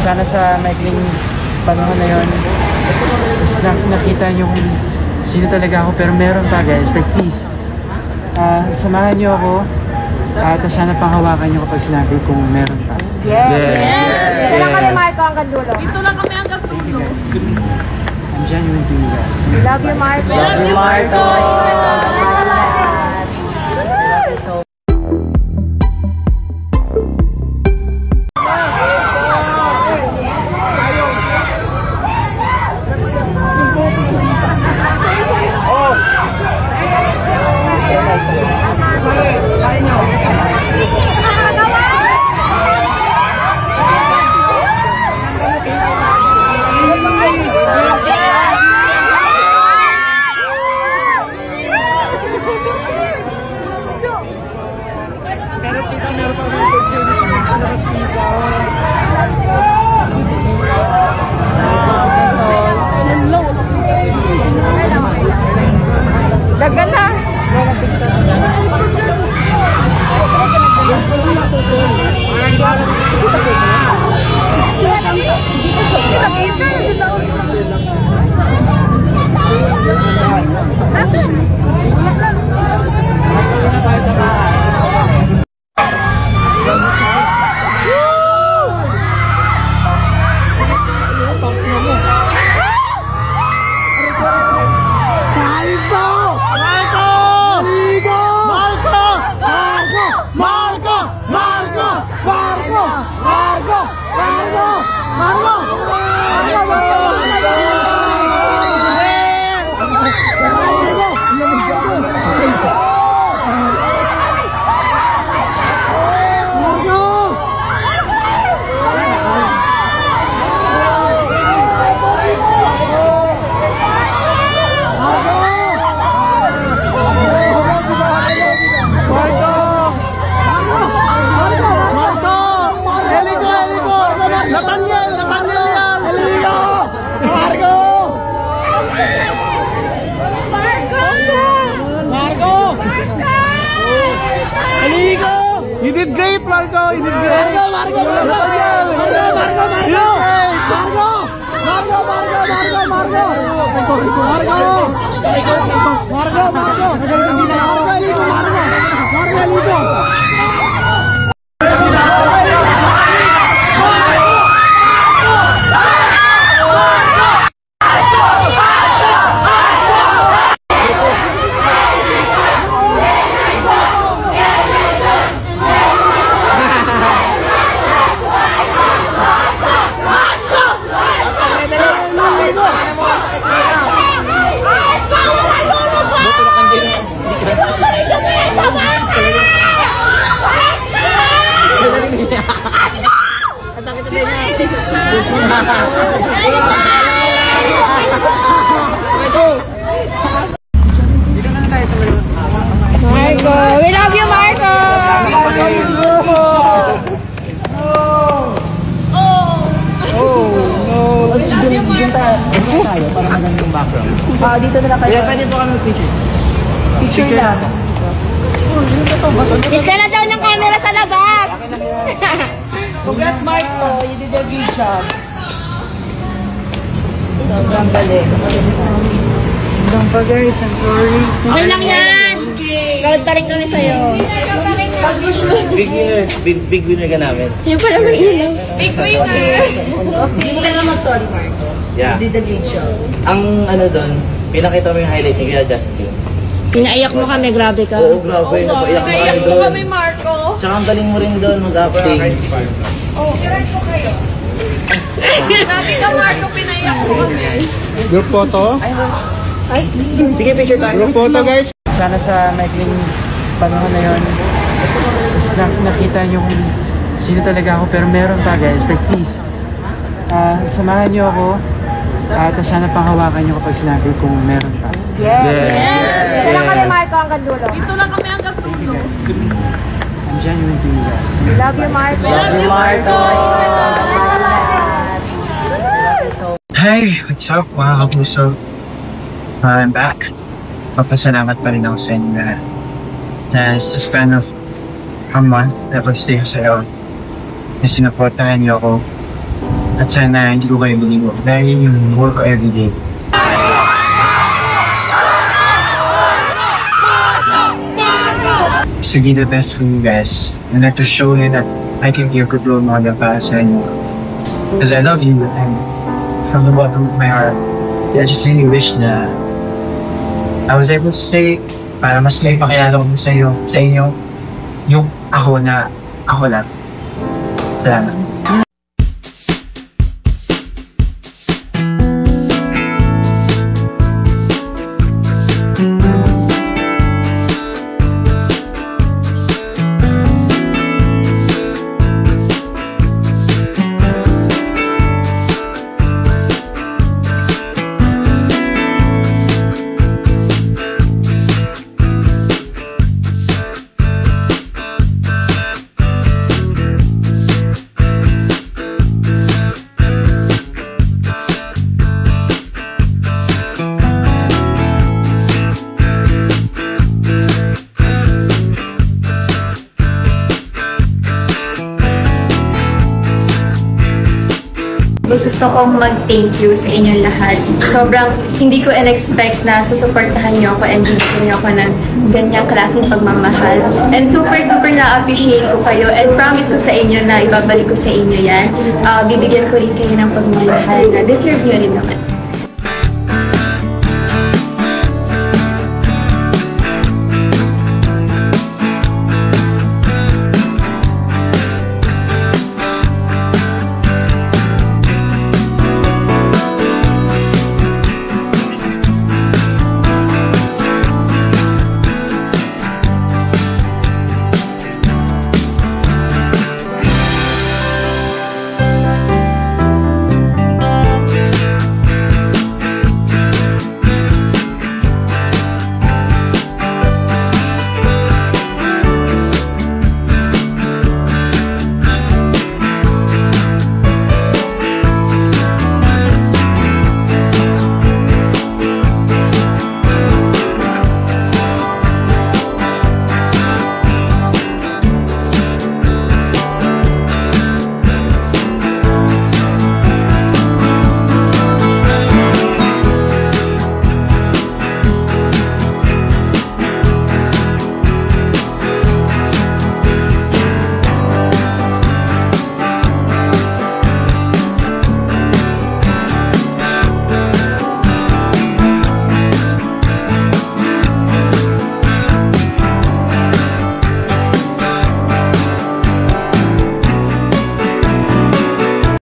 Sana sa maikling panahon na yun, nakita nyo kung sino talaga ako, pero meron pa guys, like please, samahan nyo ako at sana panghawakan nyo kapag sinabi kung meron pa. Yes! Dito lang kami, Marco, hanggang dulo. Dito lang kami hanggang dulo. I'm genuine to you guys. We love you, Marco. Love you, Marco. Dagan na! You did great, Marco! You did great! Marco! Marco! We love you, Marco! Tayo, para magandang background. Dito na lang kayo. Pwede po kami mag-picture. Picture na. Miss ka na daw ng camera sa labas! Congrats, Marco! You did a good job. Sobrang galing. Hanggang pa guys, I'm sorry. Okay lang yan! Proud pa rin kami sa'yo. Big winner ka namin. Yan pala may ilaw. Big winner! Hindi mo kailangan mag-sorry, Marco. Yeah. You did a great job. Ang ano doon, pinakita mo yung highlight ni Kuya Justin. Pinaiyak mo kami, grabe ka. Oo, grabe. Napaiyak mo kami Naiyak mo doon. kami, Marco. Tsaka ang galing mo rin doon mag-acting. Sabi ka, Marco, pinaiyak mo kami. Group photo? Sige, picture tayo. Group photo, guys. Sana sa maikling panahon na yun, nakita nyo kung sino talaga ako, pero meron pa guys, like please, samahan nyo ako at sana panghawakan nyo kapag sinabi kung meron pa. Yes! Dito lang kami, Marco, hanggang dulo. Dito lang kami hanggang dulo. I'm genuine to you guys. We love you, Marco. Love you, Marco! Hi! What's up mga kapuso? I'm back. Papasalamat pa rin ako sa inyo na sa span of a month na pag-stay ko sa'yo na sinuportahan niyo ako At sana hindi ko kayo maligo. Dahil yun yung work ko everyday. To be the best for you guys. And like to show you that I can be a good role model para sa inyo. Because I love you and from the bottom of my heart, I just really wish na I was able to stay para mas may pakilala ko sa inyo, yung ako na ako lang. Salamat. Gusto kong mag-thank you sa inyong lahat. Sobrang hindi ko in-expect na susuportahan niyo ako and bibigyan niyo ako ng ganyang klaseng pagmamahal. And super na-appreciate ko kayo and promise ko sa inyo na ibabalik ko sa inyo yan. Bibigyan ko rin kayo ng pagmamahal na deserve niyo rin naman.